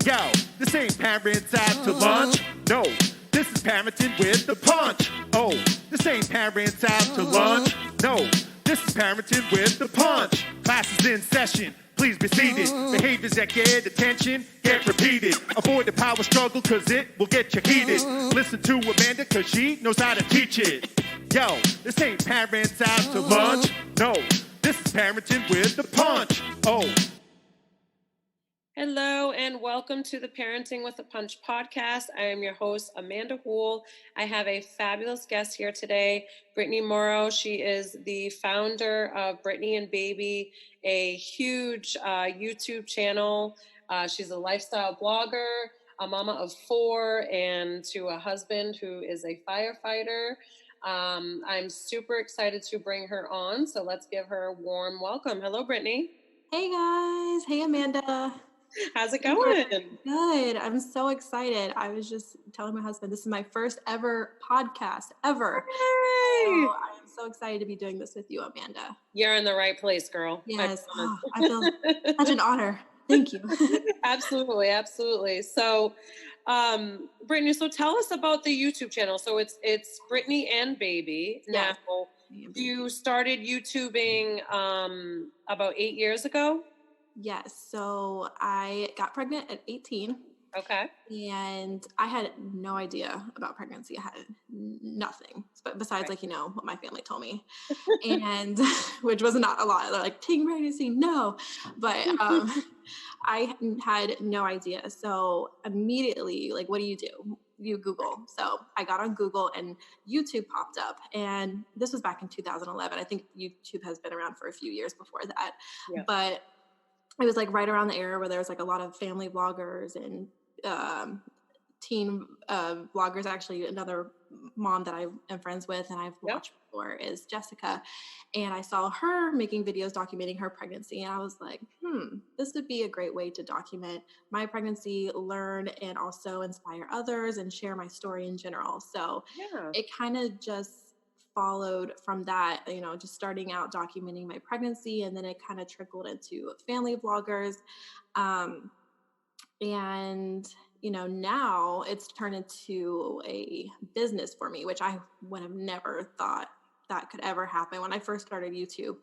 Yo, this ain't parents out to lunch. No, this is parenting with the punch. Oh, this ain't parents out to lunch. No, this is parenting with the punch. Class is in session. Please be seated. Behaviors that get attention get repeated. Avoid the power struggle cause it will get you heated. Listen to Amanda cause she knows how to teach it. Yo, this ain't parents out to lunch. No, this is parenting with the punch. Oh. Hello and welcome to the Parenting with a Punch podcast. I am your host, Amanda Houle. I have a fabulous guest here today, Brittany Morrow. She is the founder of Brittany and Baby, a huge YouTube channel. She's a lifestyle blogger, a mama of 4, and to a husband who is a firefighter. I'm super excited to bring her on, so let's give her a warm welcome. Hello, Brittany. Hey guys. Hey Amanda. How's it going? Good. I'm so excited. I was just telling my husband, this is my first ever podcast ever. Hey! So I am so excited to be doing this with you, Amanda. You're in the right place, girl. Yes. I feel such an honor. Thank you. Absolutely. Absolutely. So, Brittany, so tell us about the YouTube channel. So it's Brittany and Baby. Yes. Now, you started YouTubing about 8 years ago? Yes. So I got pregnant at 18. Okay. And I had no idea about pregnancy. I had nothing, but besides what my family told me, and which was not a lot. They're like, teen pregnancy, no. But I had no idea. So immediately, what do? You Google. So I got on Google and YouTube popped up, and this was back in 2011. I think YouTube has been around for a few years before that, but it was right around the era where there was a lot of family vloggers and teen vloggers. Actually, another mom that I am friends with and I've watched before is Jessica, and I saw her making videos documenting her pregnancy, and I was like, this would be a great way to document my pregnancy, learn, and also inspire others and share my story in general. So it kind of just followed from that, just starting out documenting my pregnancy, and then it kind of trickled into family vloggers. And, now it's turned into a business for me, which I would have never thought that could ever happen. When I first started YouTube,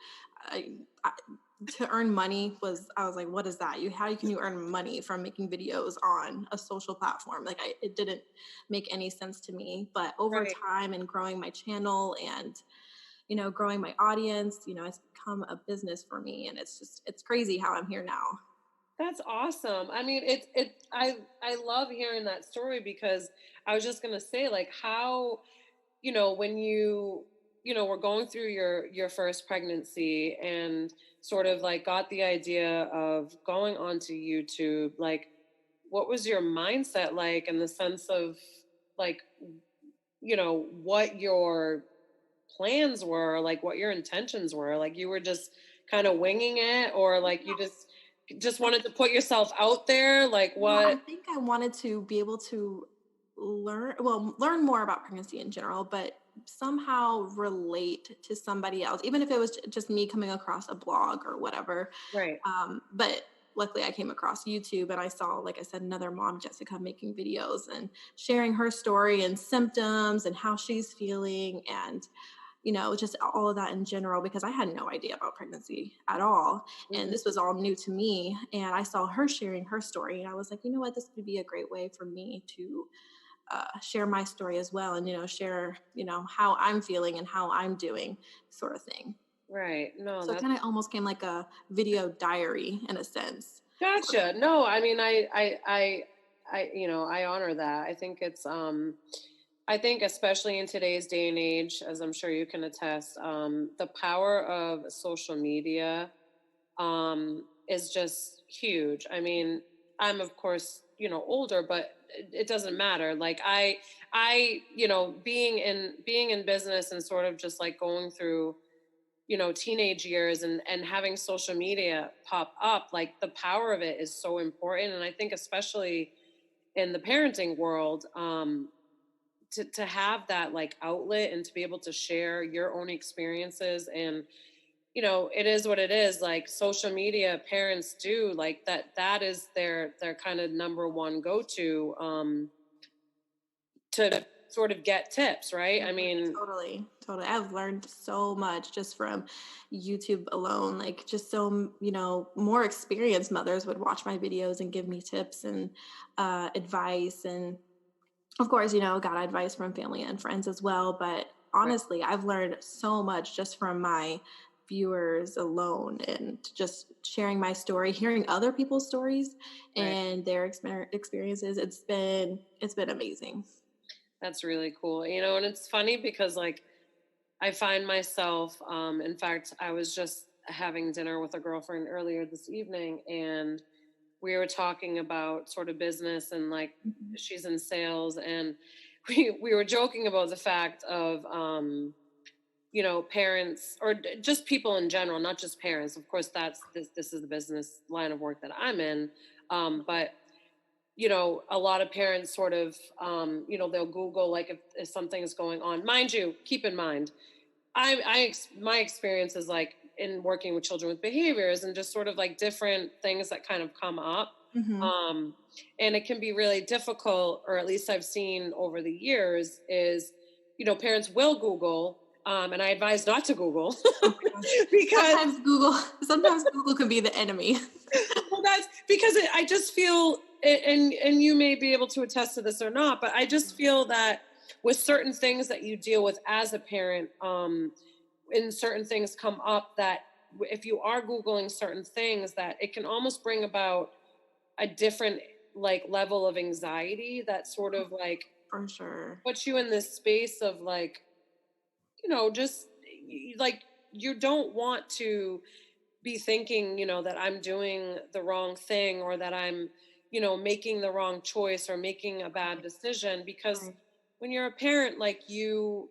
to earn money I was like, what is that? How can you earn money from making videos on a social platform? It didn't make any sense to me. But over time and growing my channel and, growing my audience, it's become a business for me. And it's crazy how I'm here now. That's awesome. I mean, I love hearing that story, because I was just going to say, how, when you were going through your first pregnancy and sort of got the idea of going onto YouTube, what was your mindset in the sense of what your plans were, what your intentions were? You were just kind of winging it, or you just wanted to put yourself out there? What? I think I wanted to be able to learn more about pregnancy in general, but somehow relate to somebody else, even if it was just me coming across a blog or whatever. Right. But luckily I came across YouTube, and I saw, like I said, another mom, Jessica, making videos and sharing her story and symptoms and how she's feeling, and just all of that in general, because I had no idea about pregnancy at all. Mm-hmm. And this was all new to me. And I saw her sharing her story, and I was like, you know what, this would be a great way for me to share my story as well, and, share, how I'm feeling and how I'm doing, sort of thing. Right. No. So it kind of almost came like a video diary in a sense. Gotcha. No, I mean, I honor that. I think it's, I think especially in today's day and age, as I'm sure you can attest, the power of social media is just huge. I mean, I'm of course, older, but it doesn't matter. I being in business and sort of just going through, teenage years and having social media pop up, the power of it is so important. And I think especially in the parenting world, to have that outlet and to be able to share your own experiences and you know, it is what it is. Like social media, parents do like that is their kind of number one go-to to sort of get tips, right? I mean, Totally, totally. I've learned so much just from YouTube alone. Like, just so, more experienced mothers would watch my videos and give me tips and advice. And of course, got advice from family and friends as well. But right, honestly, I've learned so much just from my viewers alone and just sharing my story, hearing other people's stories right. and their experiences. It's been amazing. That's really cool. You know, and it's funny because like I find myself, in fact, I was just having dinner with a girlfriend earlier this evening, and we were talking about sort of business and like Mhm. she's in sales, and we were joking about the fact of, you know, parents or just people in general, not just parents. Of course, this is the business line of work that I'm in, but you know, a lot of parents sort of, you know, they'll Google like if something is going on. Mind you, keep in mind, my experience is like in working with children with behaviors and just sort of like different things that kind of come up. Mhm. Um, and it can be really difficult, or at least I've seen over the years, is, you know, parents will Google, and I advise not to Google Oh my gosh. because Sometimes Google can be the enemy. well, that's because I just feel, and you may be able to attest to this or not, but I just feel that with certain things that you deal with as a parent, and certain things come up that if you are Googling certain things, that it can almost bring about a different like level of anxiety that sort of like For sure. puts you in this space of like, you know, just like you don't want to be thinking, you know, that I'm doing the wrong thing or that I'm, you know, making the wrong choice or making a bad Right, decision, because right, when you're a parent, like you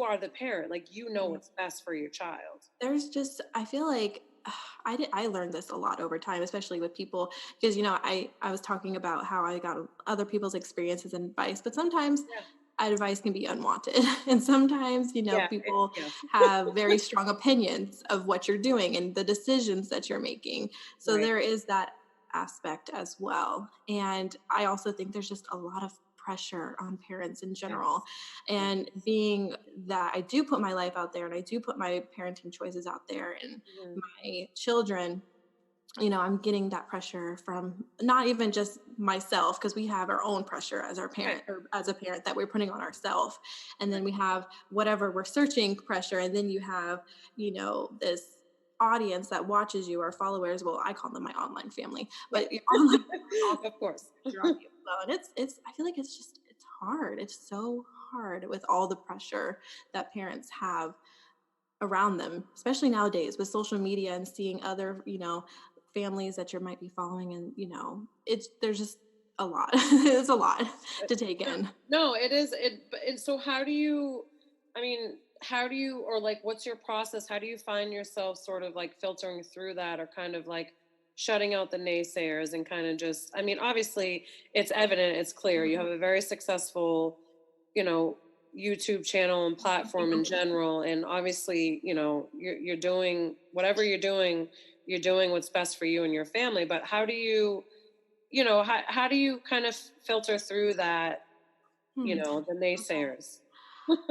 are the parent, like you know right. what's best for your child. There's just I feel like I learned this a lot over time, especially with people because I was talking about how I got other people's experiences and advice, but sometimes Yeah. advice can be unwanted, and sometimes Yeah. people Yes. have very strong opinions of what you're doing and the decisions that you're making. So Right. there is that aspect as well, and I also think there's just a lot of pressure on parents in general, Yes. Yes. and being that I do put my life out there and I do put my parenting choices out there and Mhm. my children, I'm getting that pressure from not even just myself because we have our own pressure as our Right. parent or as a parent that we're putting on ourselves. And then Right. we have whatever we're searching pressure. And then you have, this audience that watches you, our followers. Well, I call them my online family, Yeah. but your online Of course. pressure on you as well. And I feel like it's hard. It's so hard with all the pressure that parents have around them, especially nowadays with social media and seeing other, families that you might be following. And, there's just a lot. It's a lot to take No, in. no, it is and so how do you, I mean, how do you, or like what's your process? How do you find yourself sort of like filtering through that, or kind of like shutting out the naysayers and kind of just, I mean, obviously it's evident, it's clear. You have Mhm. a very successful, you know, YouTube channel and platform in general, and obviously, you know, you're doing whatever you're doing what's best for you and your family, but how do you, you know, how do you kind of filter through that, you Hmm. know, the naysayers?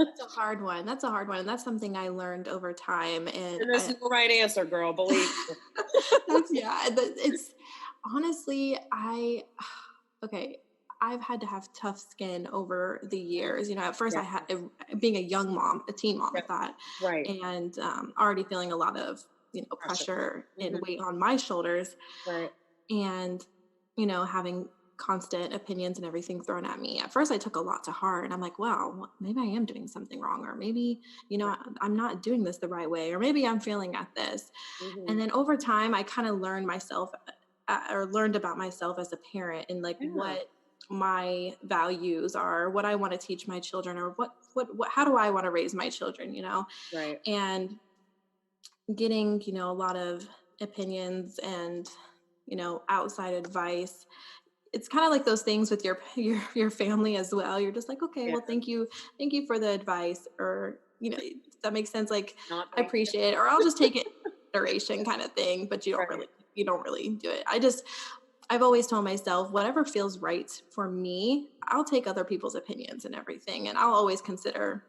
That's a hard one. That's a hard one. And that's something I learned over time. And And there's no right answer, girl, believe me. it's honestly, okay, I've had to have tough skin over the years. At first Yeah, I had, being a young mom, a teen mom yeah, at that, right. and already feeling a lot of, Pressure. pressure and Mhm, weight on my shoulders, right, and, having constant opinions and everything thrown at me. At first I took a lot to heart and I'm like, wow, maybe I am doing something wrong, or maybe, right. I'm not doing this the right way, or maybe I'm failing at this. And Mhm. then over time, I kind of learned about myself as a parent and like Yeah, what my values are, what I want to teach my children, or how do I want to raise my children, right. and getting, a lot of opinions and, outside advice. It's kind of like those things with your family as well. You're just like, okay, Yeah, well, thank you for the advice, or that make sense? Like, Not I make appreciate it, or I'll just take it in consideration kind of thing, but Right. you don't really do it. I've always told myself, whatever feels right for me, I'll take other people's opinions and everything. And I'll always consider,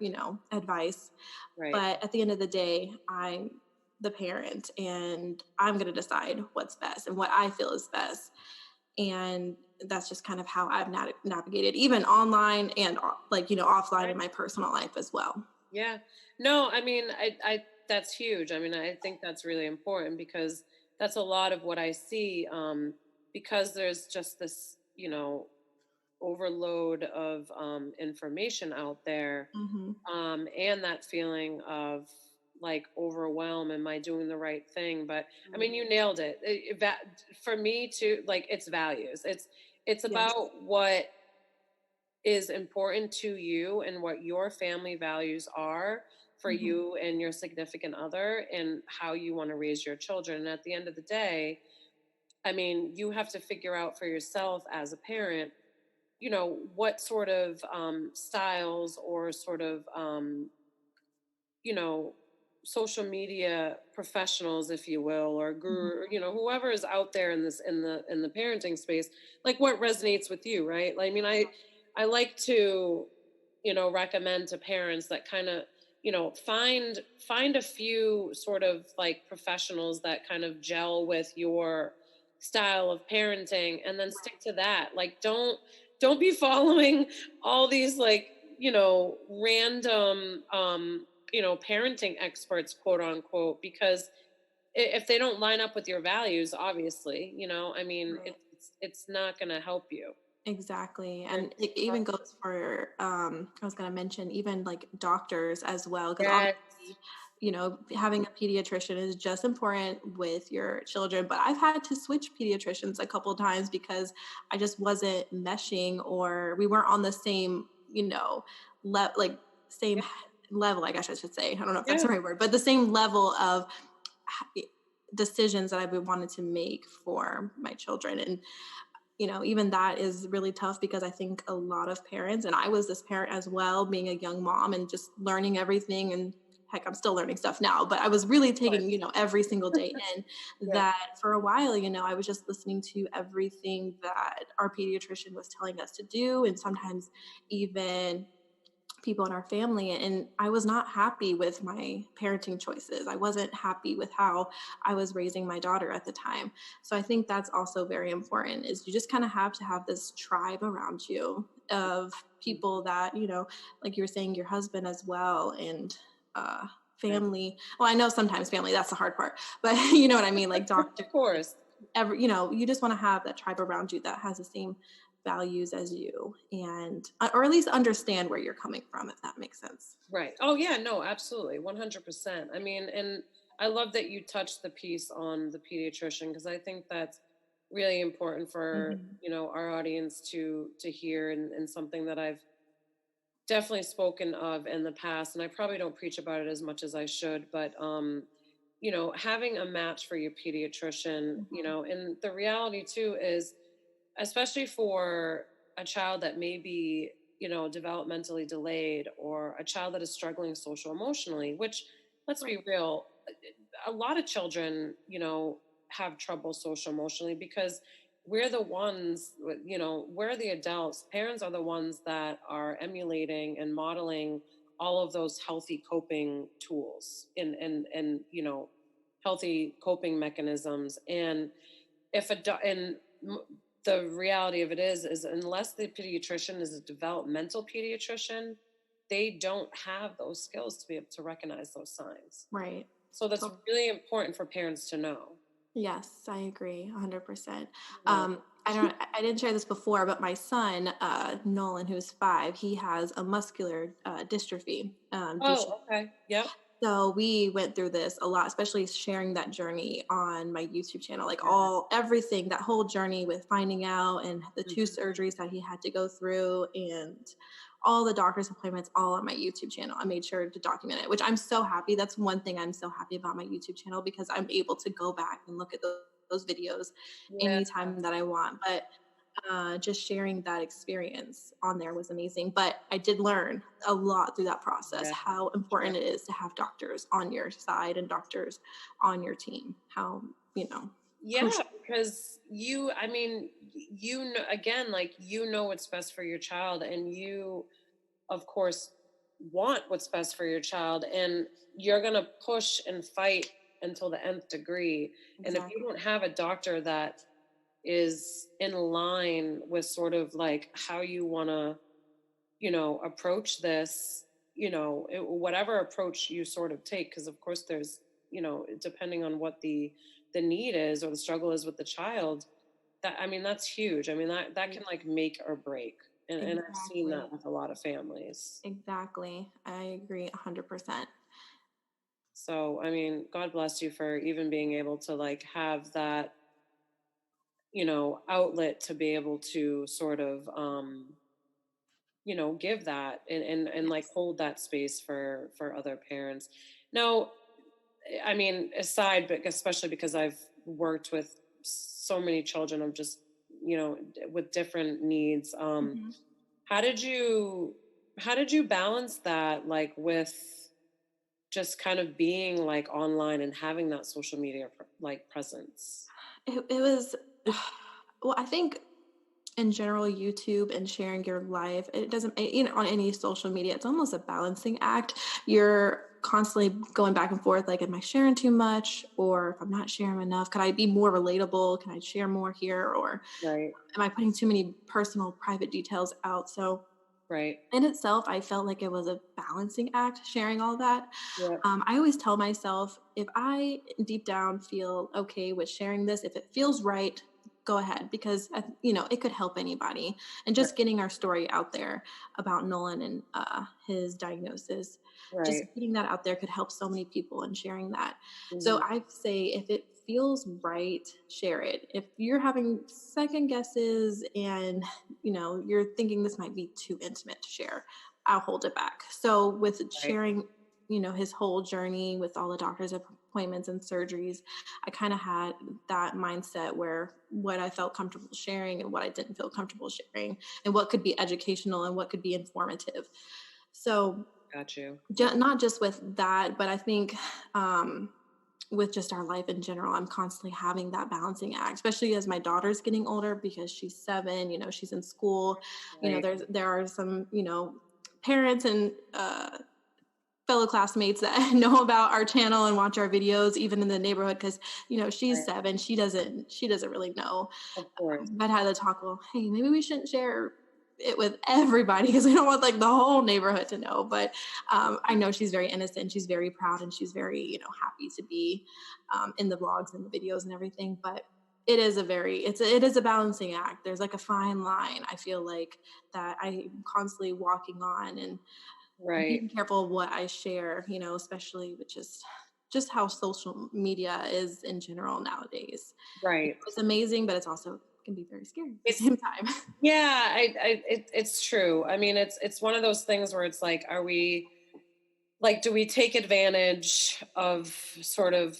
advice. Right. But at the end of the day, I'm the parent and I'm going to decide what's best and what I feel is best. And that's just kind of how I've navigated, even online and offline Right. in my personal life as well. Yeah. No, I mean, that's huge. I mean, I think that's really important because that's a lot of what I see. Because there's just this, overload of information out there, Hmm. and that feeling of like overwhelm. Am I doing the right thing? But I mean, you nailed it. For me too, like it's values. It's Yes. about what is important to you and what your family values are for Hmm. you and your significant other and how you want to raise your children. And at the end of the day, I mean, you have to figure out for yourself as a parent, what sort of styles or sort of, you know, social media professionals, if you will, or Hmm. guru, whoever is out there in the parenting space, like what resonates with you, right? Like, I mean, I like to, recommend to parents that kind of, find a few sort of like professionals that kind of gel with your style of parenting and then stick to that. Like don't be following all these like, random parenting experts, quote unquote, because if they don't line up with your values, obviously, I mean, Right. it's not going to help you. Exactly. And And it even goes for, I was going to mention even like doctors as well, because yes, obviously, having a pediatrician is just important with your children. But I've had to switch pediatricians a couple of times because I just wasn't meshing, or we weren't on the same, like same yeah, level, I guess I should say. I don't know if that's yeah, the right word, but the same level of decisions that I would wanted to make for my children. And even that is really tough because I think a lot of parents, and I was this parent as well, being a young mom and just learning everything. And heck, I'm still learning stuff now, but I was really of course. taking, every single day in, Yeah, that for a while, I was just listening to everything that our pediatrician was telling us to do. And sometimes even people in our family, and I was not happy with my parenting choices. I wasn't happy with how I was raising my daughter at the time. So I think that's also very important, is you just kind of have to have this tribe around you of people that, like you were saying, your husband as well, and right. family. Well, I know sometimes family, that's the hard part, but you know what I mean, like doctors, Of course. you just want to have that tribe around you that has the same values as you, and or at least understand where you're coming from, if that makes sense. Right. Oh yeah, no, absolutely. 100%. I mean, and I love that you touched the piece on the pediatrician because I think that's really important for, Hmm. our audience to hear and something that I've definitely spoken of in the past and I probably don't preach about it as much as I should, but having a match for your pediatrician, Hmm. and the reality too is especially for a child that may be developmentally delayed or a child that is struggling social emotionally, which let's Right. be real, a lot of children have trouble social emotionally because we're the ones, we're the adults, parents are the ones that are emulating and modeling all of those healthy coping tools and healthy coping mechanisms. And if a and the reality of it is unless the pediatrician is a developmental pediatrician, they don't have those skills to be able to recognize those signs. Right. So that's So, really important for parents to know. yes, I agree 100%. Yeah. I didn't share this before, but my son, Nolan, who's 5, he has a muscular dystrophy, Duchenne. Oh, okay. Yep. So we went through this a lot, especially sharing that journey on my YouTube channel, like Yeah. everything, that whole journey with finding out, and the 2 Mhm. surgeries that he had to go through, and all the doctor's appointments, all on my YouTube channel. I made sure to document it, which I'm so happy. That's one thing I'm so happy about my YouTube channel, because I'm able to go back and look at those videos Yeah. anytime that I want. But just sharing that experience on there was amazing. But I did learn a lot through that process, Yeah. how important it is to have doctors on your side and doctors on your team. How, Yeah, crucial. because I mean, you know, again, like, you know what's best for your child, and you, of course, want what's best for your child, and you're going to push and fight until the nth degree. And if you Exactly. don't have a doctor that is in line with sort of like how you want to, approach this, whatever approach you sort of take, because of course there's, depending on what the need is or the struggle is with the child, that, I mean, that's huge. I mean, that can like make or break. And I've seen Exactly. that with a lot of families. Exactly. I agree 100%. So, I mean, God bless you for even being able to like have that, outlet to be able to sort of, give that and like Yes. hold that space for other parents. Now, I mean, aside, but especially because I've worked with so many children of just, with different needs. Mhm. How did you how did you balance that, like, with just kind of being like online and having that social media like presence? It was, well, I think in general, YouTube and sharing your life, it doesn't, on any social media, it's almost a balancing act. You're constantly going back and forth, like, am I sharing too much? Or if I'm not sharing enough, could I be more relatable? Can I share more here? Or Right, am I putting too many personal, private details out? So, right. in itself, I felt like it was a balancing act sharing all that. Yeah, I always tell myself, if I deep down feel okay with sharing this, if it feels right, go ahead, because it could help anybody. And right, just getting our story out there about Nolan and his diagnosis, just right. getting that out there could help so many people and sharing that. So Mhm. I say, if it feels right, share it. If you're having second guesses and you're thinking this might be too intimate to share, I'll hold it back. So with Right, sharing, his whole journey with all the doctor's appointments and surgeries, I kind of had that mindset where what I felt comfortable sharing and what I didn't feel comfortable sharing, and what could be educational and what could be informative. So got you. Yeah, not just with that, but I think um, with just our life in general, I'm constantly having that balancing act, especially as my daughter's getting older because she's 7, she's in school. right, There are some, parents and fellow classmates that know about our channel and watch our videos, even in the neighborhood, because she's right. 7. She doesn't really know. Of course. I'd had the talk, well, hey, maybe we shouldn't share it with everybody because we don't want like the whole neighborhood to know. But I know she's very innocent. She's very proud, and she's very, happy to be in the vlogs and the videos and everything. But it is it is a balancing act. There's like a fine line, I feel like, that I'm constantly walking on, and Right, being careful of what I share, especially with just how social media is in general nowadays. right. It's amazing, but it's also can be very scary at the It's same time. Yeah, it's true. I mean, it's one of those things where it's like, are we like, do we take advantage of sort of,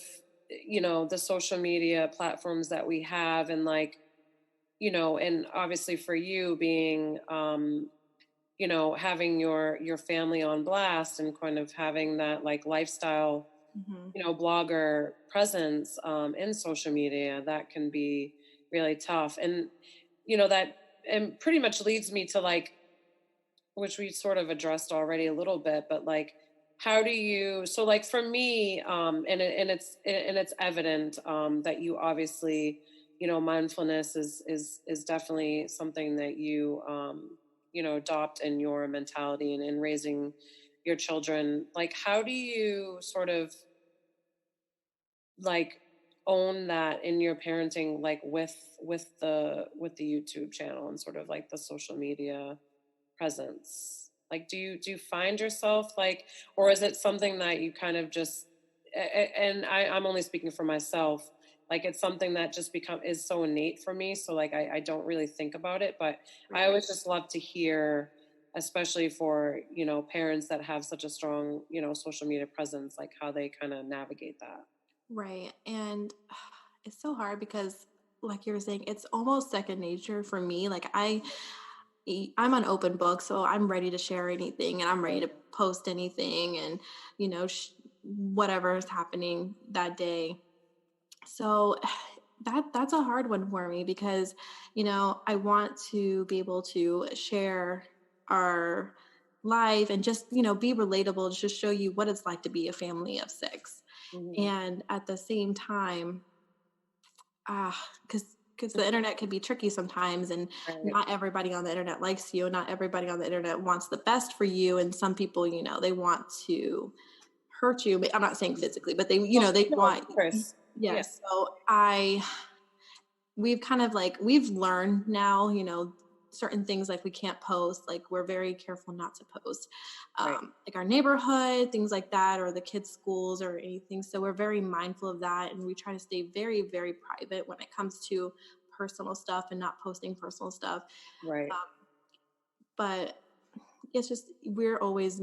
the social media platforms that we have, and like, and obviously for you being, having your family on blast and kind of having that like lifestyle, Mhm. blogger presence in social media, that can be really tough. And that and pretty much leads me to like, which we sort of addressed already a little bit, but like, how do you, so like for me, and it's evident that you obviously, mindfulness is definitely something that you adopt in your mentality and in raising your children. Like, how do you sort of like own that in your parenting, like with the YouTube channel and sort of like the social media presence? Like, do you find yourself like, or is it something that you kind of just and I'm only speaking for myself, like it's something that just become is so innate for me, so like I don't really think about it, but I Right. always just love to hear, especially for parents that have such a strong social media presence, like how they kind of navigate that. Right. And it's so hard because like you were saying, it's almost second nature for me. Like I'm an open book, so I'm ready to share anything and I'm ready to post anything and, whatever is happening that day. So that's a hard one for me because, I want to be able to share our life and just, be relatable, just show you what it's like to be a family of 6. Mhm. And at the same time, because the internet can be tricky sometimes, and Right. not everybody on the internet likes you. Not everybody on the internet wants the best for you, and some people, they want to hurt you. But I'm not saying physically, but they, Well, they no, want. of course. Yeah. Yes. So we've kind of we've learned now, certain things like we can't post, like we're very careful not to post, Right. like our neighborhood, things like that, or the kids' schools or anything. So we're very mindful of that. And we try to stay very, very private when it comes to personal stuff and not posting personal stuff. Right. Um, but it's just, we're always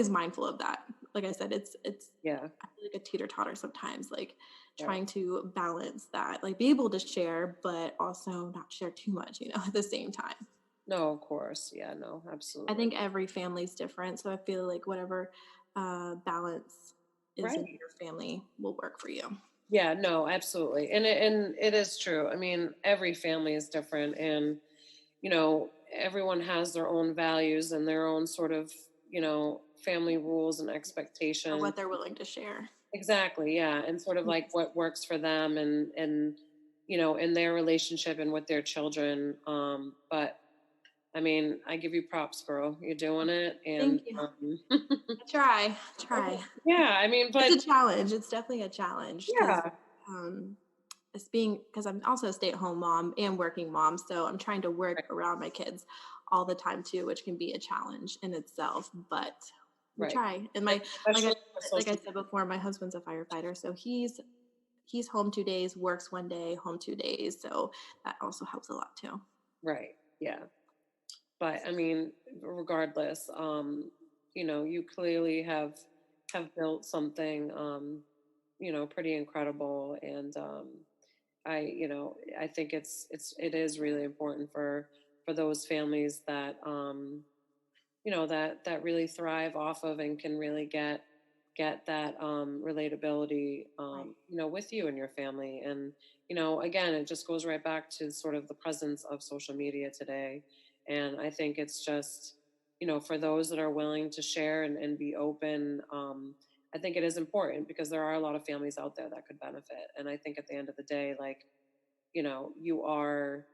mindful of that. Like I said, it's Yeah. I feel like a teeter-totter sometimes, like Right. trying to balance that, like be able to share, but also not share too much, at the same time. No, of course. Yeah, no, I absolutely. think every family's different. So I feel like whatever balance is in Right. your family will work for you. Yeah, no, absolutely. And it is true. I mean, every family is different and, everyone has their own values and their own sort of, family rules and Or expectations. what they're willing to share. Exactly, yeah, and sort of like Yes. what works for them and in their relationship and with their children. But I mean, I give you props, girl. You're doing it, and Thank you. Try. yeah, I mean, but It's a challenge. It's definitely a challenge because yeah, it's because I'm also a stay-at-home mom and working mom, so I'm trying to work around my kids all the time too, which can be a challenge in itself. But we right, try. And especially with like I social. said before, my husband's a firefighter, so he's home 2 days, works 1 day, home 2 days, so that also helps a lot too. Right, yeah. But I mean, regardless, you clearly have built something, pretty incredible, and I think it is really important for those families that that really thrive off of and can really get that relatability, Right. with you and your family. And again, it just goes right back to sort of the presence of social media today. And I think it's just, for those that are willing to share and be open, I think it is important because there are a lot of families out there that could benefit. And I think at the end of the day, like, you are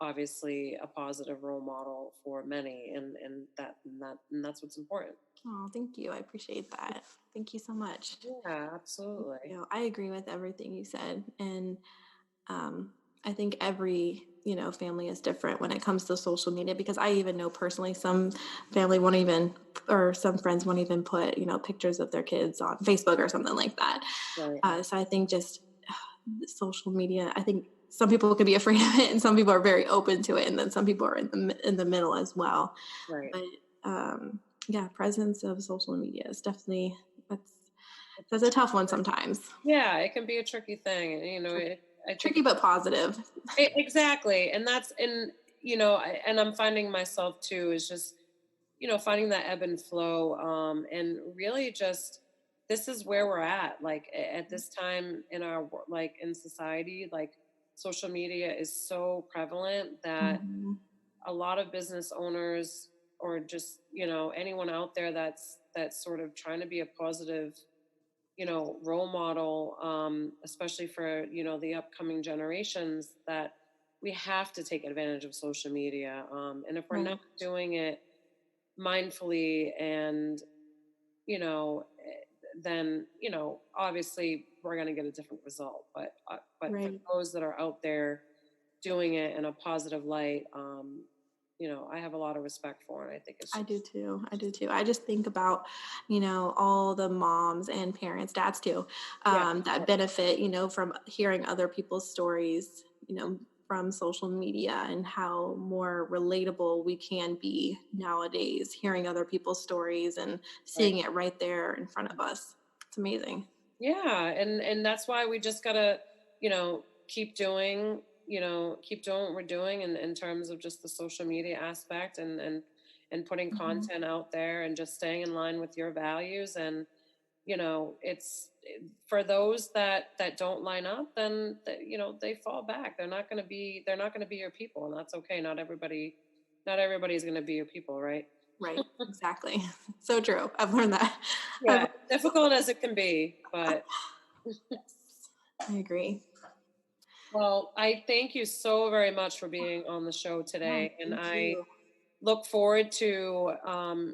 obviously a positive role model for many, and that's what's important. Oh, thank you. I appreciate that. Thank you so much. Yeah, absolutely. I agree with everything you said. And I think every, family is different when it comes to social media, because I even know personally some family won't even, or some friends won't even put, pictures of their kids on Facebook or something like that. Right. So I think just social media, I think some people can be afraid of it and some people are very open to it. And then some people are in the middle as well. Right. But yeah, presence of social media is definitely, that's a tough one sometimes. Yeah, it can be a tricky thing. I think Tricky but positive. exactly, and and I'm finding myself too is just finding that ebb and flow, and really just this is where we're at, like at this time in our like in society, like social media is so prevalent that Mhm. a lot of business owners or just anyone out there that's sort of trying to be a positive role model, especially for the upcoming generations, that we have to take advantage of social media, and if we're Right. not doing it mindfully and then obviously we're going to get a different result, but for Right. those that are out there doing it in a positive light, I have a lot of respect for, and I think it's I just do too. I do too. I just think about, all the moms and parents, dads too, yeah, that benefit, from hearing other people's stories, from social media, and how more relatable we can be nowadays, hearing other people's stories and right. seeing it right there in front of us. It's amazing. Yeah, and that's why we just gotta, you know, keep doing, keep doing what we're doing in terms of just the social media aspect and putting content out there and just staying in line with your values. And, it's for those that don't line up, then, they fall back. They're not going to be your people, and that's okay. Not everybody's going to be your people. Right. Right. Exactly. So true. I've learned that. Yeah. Difficult as it can be, but I agree. Well, I thank you so very much for being on the show today. Yeah, and thank I you. look forward to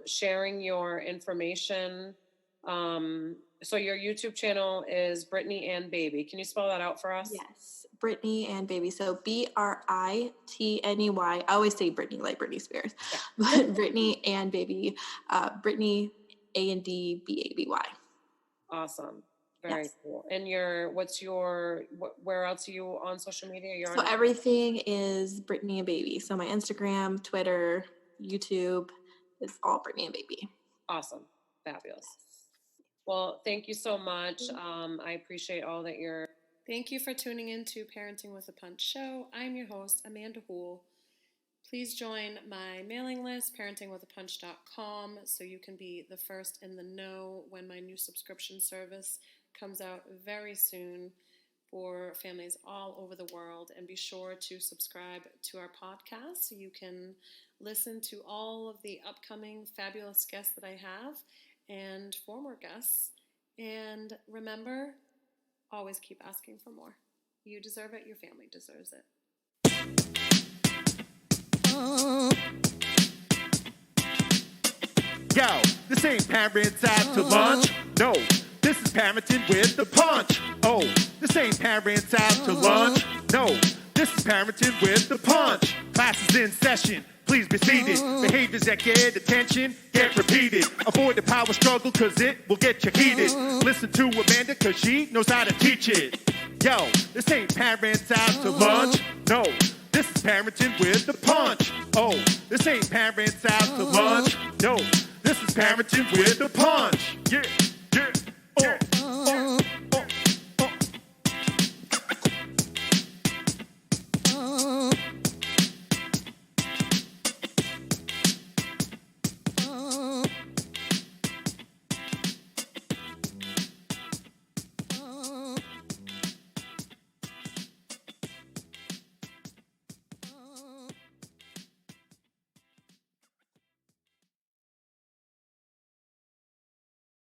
sharing your information. So your YouTube channel is Brittany and Baby. Can you spell that out for us? Yes. Brittany and Baby. So Britney. I always say Brittany like Britney Spears, but Brittany and Baby. Brittany ANDBABY. Awesome. Very cool. And where else are you on social media? So everything is Brittany and Baby. So my Instagram, Twitter, YouTube is all Brittany and Baby. Awesome. Fabulous. Well, thank you so much. I appreciate all that you're. Thank you for tuning in to Parenting with a Punch show. I'm your host, Amanda Houle. Please join my mailing list, parentingwithapunch.com, so you can be the first in the know when my new subscription service comes out very soon for families all over the world. And be sure to subscribe to our podcast so you can listen to all of the upcoming fabulous guests that I have and former guests. And remember, always keep asking for more. You deserve it. Your family deserves it. Yo, this ain't parents out to lunch. No, this is parenting with the punch. Oh, this ain't parents out to lunch. No, this is parenting with the punch. Class is in session. Please be seated. Behaviors that get attention get repeated. Avoid the power struggle cause it will get you heated. Listen to Amanda cause she knows how to teach it. Yo, this ain't parents out to lunch. No, this is parenting with the punch. Oh, this ain't parents out to lunch. No, this is parenting with the punch. Yeah.